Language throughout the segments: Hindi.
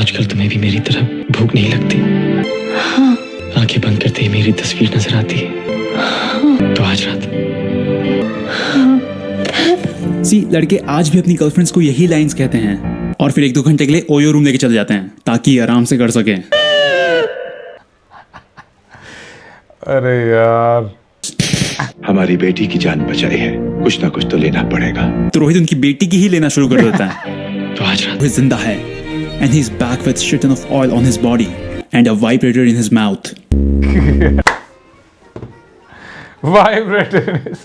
आजकल तुम्हें भी मेरी तरह भूख नहीं लगती? हाँ। आंखें बंद करते ही मेरी तस्वीर नजर आती है। हाँ। तो आज रात सी लड़के आज भी अपनी गर्लफ्रेंड्स को यही लाइंस कहते हैं और फिर 1-2 घंटे के लिए ओयो रूम लेके चले जाते हैं ताकि आराम से कर सकें। अरे यार, हमारी बेटी की जान बचाई है, कुछ ना कुछ तो लेना पड़ेगा। तो रोहित उनकी बेटी की ही लेना शुरू कर देता है। तो आज रात रोहित जिंदा है and he's back with shit ton of oil on his body and a vibrator in his mouth. vibrator is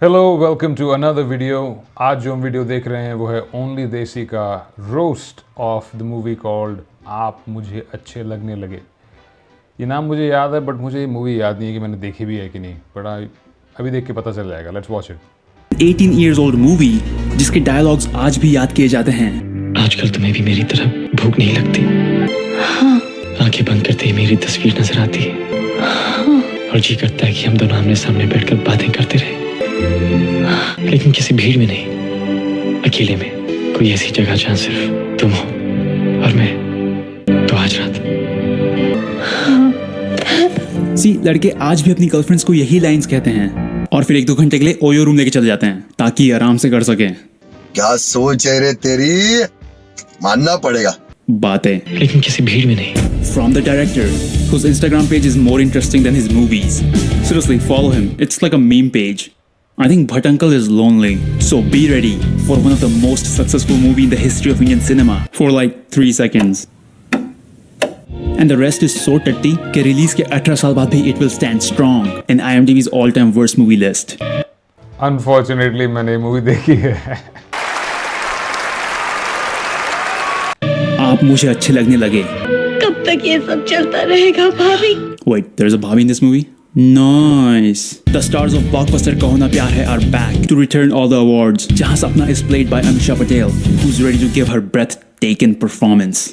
hello, welcome to another video. आज जो हम वीडियो देख रहे हैं वो है ओनली देसी का roast of the movie called आप मुझे अच्छे लगने लगे। ये नाम मुझे याद है बट मुझे ये मूवी याद नहीं है कि मैंने देखी भी है कि नहीं, बट अभी देख के पता चल जाएगा। Let's watch it. 18 years old movie जिसके डायलॉग्स आज भी याद किए जाते हैं। आजकल तुम्हें भी मेरी तरह भूख नहीं लगती? हाँ। आंखें बंद करते ही मेरी तस्वीर नजर आती है। हाँ। और जी करता है कि हम दोनों आमने सामने बैठकर बातें करते रहे, लेकिन किसी भीड़ में नहीं, अकेले में, कोई ऐसी जगह जहां सिर्फ तुम हो और मैं। तो आज रात सी लड़के आज भी अपनी गर्लफ्रेंड्स को यही लाइंस कहते हैं और फिर 1-2 घंटे के लिए ओयो रूम लेके चले जाते हैं ताकि आराम से कर सकें। क्या सोच है रे तेरी, मानना पड़ेगा बातें, लेकिन किसी भीड़ में नहीं। From the director, whose Instagram page is more interesting than his movies. Seriously, follow him. It's like a meme page. I think Bhatt Uncle is lonely, so be ready for one of the most successful movie in the history of Indian cinema for like 3 seconds. And the rest is so tutty कि release के 18 साल बाद भी it will stand strong in IMDb's all-time worst movie list. Unfortunately मैंने ये मूवी देखी है। आप मुझे अच्छे लगने लगे। कब तक ये सब चलता रहेगा भाभी? Wait, there's a Bhabhi in this movie? Nice. The stars of blockbuster Kaho Na Pyar Hai are back to return all the awards. Jahan Sapna is played by Amisha Patel, who's ready to give her breathtaking performance.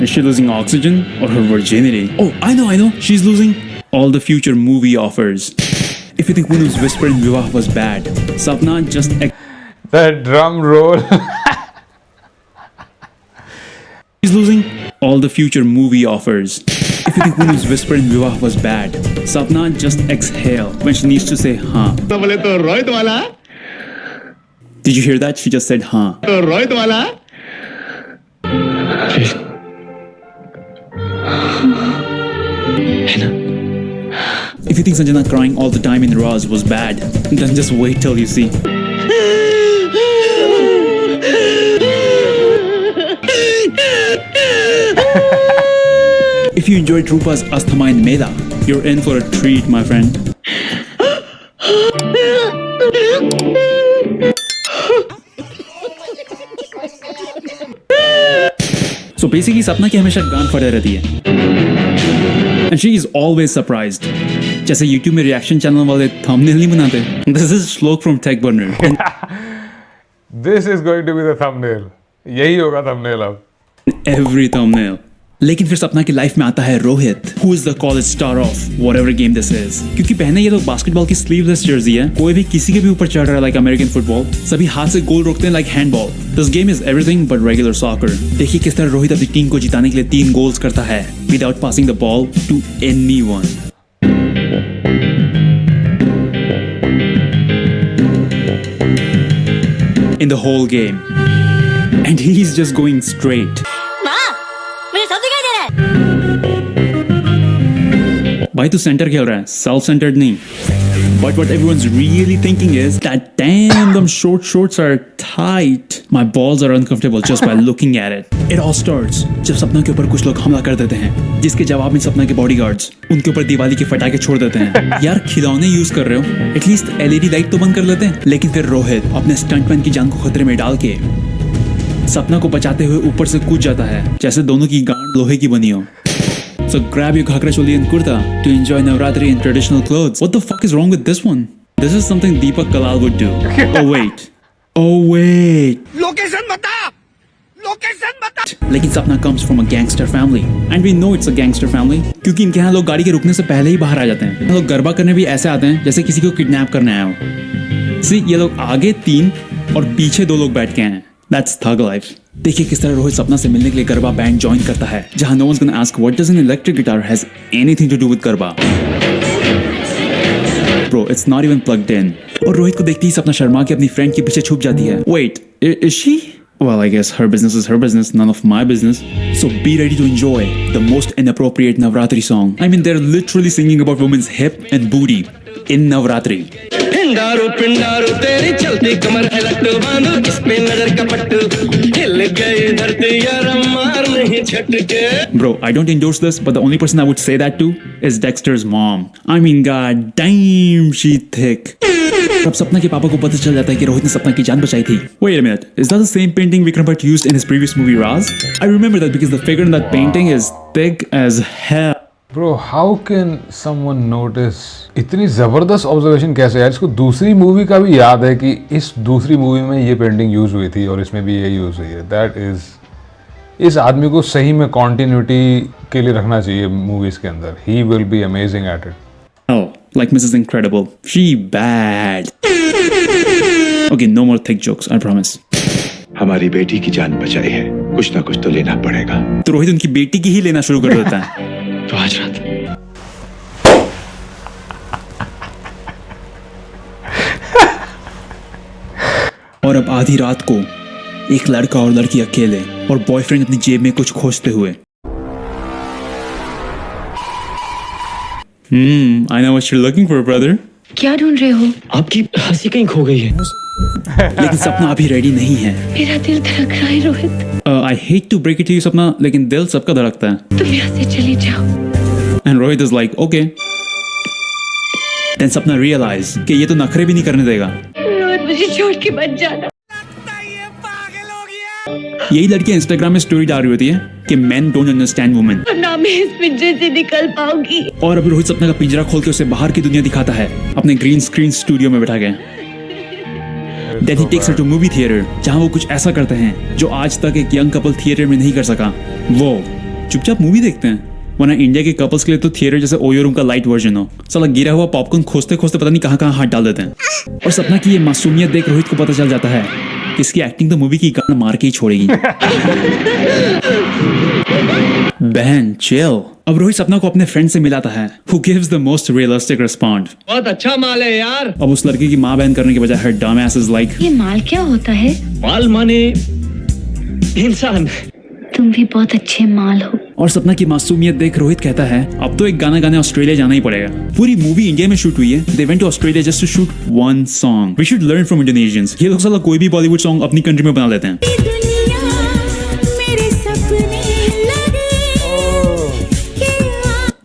Is she losing oxygen or her virginity? Oh, I know. She's losing all the future movie offers. If you think Poonam's whisper in Vivah was bad, Sapna just That drum roll. She's losing all the future movie offers. If you think Poonam's whisper in Vivah was bad, Sapna just exhale when she needs to say haan. Did you hear that? She just said haan. है ना? If you think Sanjana crying all the time in Raz was bad, then just wait till you see. If you enjoyed Rupa's Asthama in Mela, you're in for a treat, my friend. So basically, Sapna की हमेशा गान फटे रहती है. And she is always surprised. जैसे YouTube में रिएक्शन चैनल वाले थंबनेल नहीं बनाते. This is Shlok from Tech Burner. This is going to be the thumbnail. यही होगा thumbnail अब। Every thumbnail. लेकिन फिर सपना की लाइफ में आता है Rohit, who is the college star of whatever game this is. क्योंकि पहने ये लोग बास्केटबॉल की स्लीवलेस जर्सी है, कोई भी किसी के भी ऊपर चढ़ रहा है like American football, सभी हाथ से गोल रोकते हैं like handball. This game is everything but regular soccer. देखिए किस तरह रोहित अपनी टीम को जिताने के लिए 3 गोल्स करता है without passing the ball to anyone. In the whole game. And he's just going straight. भाई तू सेंटर खेल रहा है, सेल्फ सेंटर्ड नहीं. But what everyone's really thinking is that damn them short shorts are tight. My balls are uncomfortable just by looking at it. It all starts जब सपना के ऊपर कुछ लोग हमला कर देते हैं, जिसके जवाब में सपना के बॉडीगार्ड्स उनके ऊपर दिवाली के फटाके छोड़ देते हैं. यार खिलौने यूज कर रहे हो, एटलीस्ट LED लाइट तो बंद कर लेते हैं. लेकिन फिर रोहित अपने स्टंटमैन की जान को खतरे में डाल के सपना को बचाते हुए ऊपर से कूद जाता है, जैसे दोनों की गांड लोहे की बनी हो. So grab your ghagra choli and kurta to enjoy Navratri in traditional clothes. What the fuck is wrong with this one? This is something Deepak Kalal would do. Oh wait. Location बता लेकिन सपना comes from a gangster family and we know it's a gangster family क्योंकि इनके यहाँ लोग गाड़ी के रुकने से पहले ही बाहर आ जाते हैं। लोग गरबा करने भी ऐसे आते हैं जैसे किसी को किडनैप करने आया हो। सी ये लोग आगे 3 और पीछे 2 लोग बैठ के हैं। That's thug life। देखिए किस तरह रोहित सपना से मिलने के लिए गरबा बैंड ज्वाइन करता है, जहां no one's gonna ask what does an electric guitar has anything to do with garba. Bro, it's not even plugged in। और रोहित को देखते ही सपना शर्मा के अपनी फ्रेंड के पीछे छुप जाती है। Wait, is she? Well, I guess her business is her business, none of my business. So be ready to enjoy the most inappropriate Navratri song। I mean, they're literally singing about women's hip and booty in Navratri। पिंडारू पिंडारू तेरी चलती कमर है लट्टू बांधो इस पे नजर का पट्टू हिल गई धरती यार मार नहीं झटके। Bro, I don't endorse this, but the only person I would say that to is Dexter's mom। I mean, god damn, she thick। तब सपना के पापा को पता चल जाता है कि रोहित ने सपना की जान बचाई थी। Wait a minute, is that the same painting Vikram Bhatt used in his previous movie Raz? I remember that because the figure in that painting is thick as hell। Bro, how can someone notice? इतनी जबरदस्त ऑब्जर्वेशन कैसे है? इसको दूसरी मूवी का भी याद है कि इस दूसरी मूवी में ये पेंटिंग यूज हुई थी और इसमें भी ये यूज हुई है। दैट इज इस आदमी को सही में कॉन्टिन्यूटी के लिए रखना चाहिए मूवीज के अंदर। He will be amazing at it. Oh, like Mrs. Incredible, she bad। Okay, no more thick jokes, I promise। हमारी बेटी की जान बचाई है, कुछ ना कुछ तो लेना पड़ेगा। तो रोहित उनकी बेटी की ही लेना शुरू कर देता है। तो आज रात और अब आधी रात को एक लड़का और लड़की अकेले और बॉयफ्रेंड अपनी जेब में कुछ खोजते हुए। I know what you're looking for, brother। क्या ढूंढ रहे हो? आपकी हंसी कहीं खो गई है। लेकिन सपना अभी रेडी नहीं है। मेरा दिल धड़क रहा है Rohit. I hate to break it to you, सपना, लेकिन दिल सबका धड़कता है। तुम यहाँ से चले जाओ। And Rohit is like, okay। Then सपना realize कि ये तो नखरे भी नहीं करने देगा। रोहित मुझे छोड़ के मत जाना। यही लड़की इंस्टाग्राम में स्टोरी डाल रही होती है कि men don't understand women। और ना मैं इस पिंजरे से निकल पाऊंगी। और अभी रोहित सपना का पिंजरा खोल के उसे बाहर की दुनिया दिखाता है अपने ग्रीन स्क्रीन स्टूडियो में बैठा के। Then he takes her to movie theater, जहाँ वो कुछ ऐसा करते हैं जो आज तक एक यंग कपल थिएटर में नहीं कर सका। वो चुपचाप मूवी देखते हैं, वरना इंडिया के कपल्स के लिए तो थिएटर जैसे ओयो रूम का लाइट वर्जन हो। साला गिरा हुआ पॉपकॉर्न खोजते खोजते पता नहीं कहाँ हाथ डाल देते हैं। और सपना की ये मासूमियत देख रोहित को पता चल जाता है कि इसकी एक्टिंग तो मूवी की गान मार के ही छोड़ेगी। बहन चिल। अब रोहित सपना को अपने फ्रेंड से मिलाता है, who gives the most realistic response। बहुत अच्छा माल है यार। अब उस लड़की की माँ बहन करने के बजाय her dumb ass is like, ये माल क्या होता है? माल माने इंसान। तुम भी बहुत अच्छे माल हो। और सपना की मासूमियत देख रोहित कहता है अब तो एक गाना गाने ऑस्ट्रेलिया जाना ही पड़ेगा। पूरी मूवी इंडिया में शूट हुई है। They went to Australia just to shoot one song। We should learn from Indonesians। ये लोग साला कोई भी बॉलीवुड सॉन्ग अपनी कंट्री में बना लेते हैं।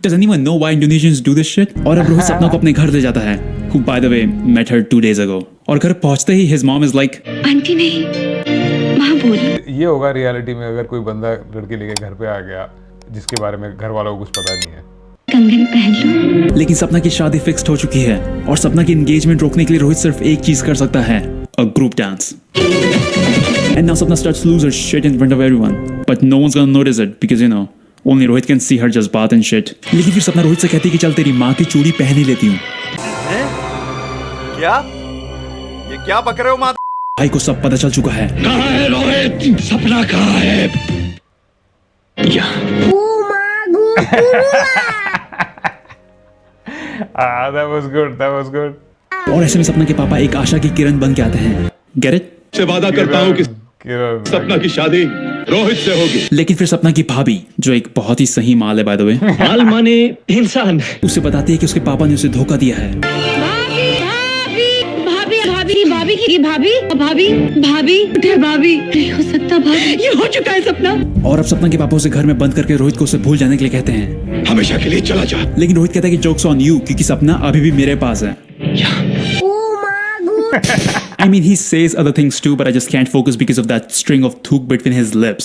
Does anyone know why Indonesians do this shit? और अब रोहित सपना को अपने घर ले जाता है, who by the way met her 2 days ago। और घर पहुंचते ही his mom is like, aunty नहीं, माँ बोली। ये होगा रियलिटी में अगर कोई बंदा लड़की लेके घर पे आ गया जिसके बारे में घर वालों को कुछ पता नहीं है। कंगन पहन लो। लेकिन सपना की शादी फिक्स्ड हो चुकी है और सपना की एंगेजमेंट रोकने के लिए रोहित सिर्फ एक चीज कर सकता है, a group dance। And now Sapna starts to lose her shit in front of everyone, but no one's gonna notice it because you know only Rohit can see her just bath and shit। लेकिन फिर सपना रोहित से कहती है कि चल तेरी माँ की चूड़ी पहन ही लेती हूँ। क्या? ये क्या बक रहे हो माँ? भाई को सब पता चल चुका है। कहाँ है रोहित? सपना कहाँ है? यहाँ। That was good, that was good। और ऐसे में सपना के पापा एक आशा की किरण बन के आते हैं। Get it? से वादा करता हूँ कि किरण सपना की शादी रोहित से होगी। लेकिन फिर सपना की भाभी, जो एक बहुत ही सही माल है बाय द वे, माल माने इंसान। उसे बताती है कि उसके पापा ने उसे धोखा दिया है। भाभी उठे भाभी। नहीं हो सकता भाभी, ये हो चुका है सपना। और अब सपना के पापा उसे घर में बंद करके रोहित को उसे भूल जाने के लिए कहते हैं। हमेशा के लिए चला जा। लेकिन रोहित कहता है कि जोक्स ऑन यू, क्योंकि सपना अभी भी मेरे पास है। I mean, he says other things too, but I just can't focus because of that string of thuk between his lips।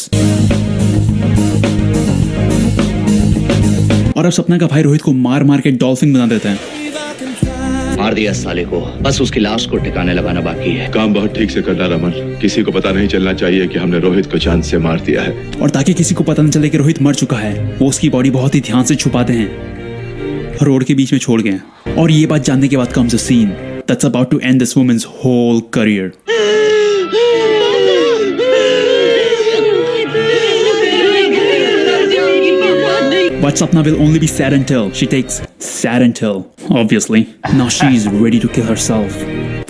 और अब सपना का भाई रोहित को मार मार के डॉल्फिन बना देता है। मार दिया साले को, बस उसकी लाश को ठिकाने लगाना बाकी है। काम बहुत ठीक से करना रमन, किसी को पता नहीं चलना चाहिए कि हमने रोहित को जान से मार दिया है। और ताकि किसी को पता न चले कि रोहित मर चुका है, वो उसकी बॉडी बहुत ही ध्यान से छुपाते हैं, रोड के बीच में छोड़ गए। और ये बात जानने के बाद comes a scene that's about to end this woman's whole career. But Sapna will only be sad until she takes sad until, obviously. Now she's ready to kill herself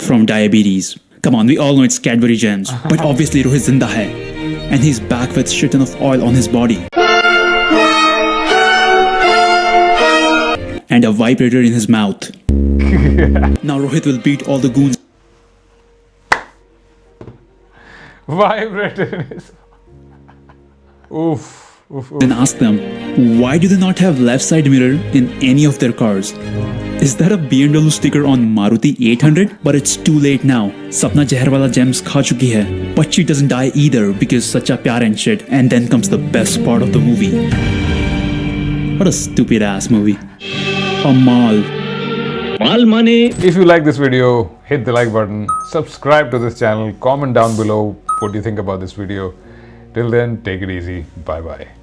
from diabetes. Come on, we all know it's Cadbury Gems. But obviously Rohit zinda hai. And he's back with shit ton of oil on his body. And a vibrator in his mouth. Now Rohit will beat all the goons Vibrator is. Oof. Oof, oof. and ask them, why do they not have left side mirror in any of their cars? Is that a BMW sticker on Maruti 800? But it's too late now. Sapna Jaharwala gems kha chuki hai. But she doesn't die either because sacha pyar and shit. And then comes the best part of the movie. What a stupid ass movie. A mall. माल माने If you like this video, hit the like button, subscribe to this channel, comment down below what you think about this video. Till then, take it easy. Bye bye.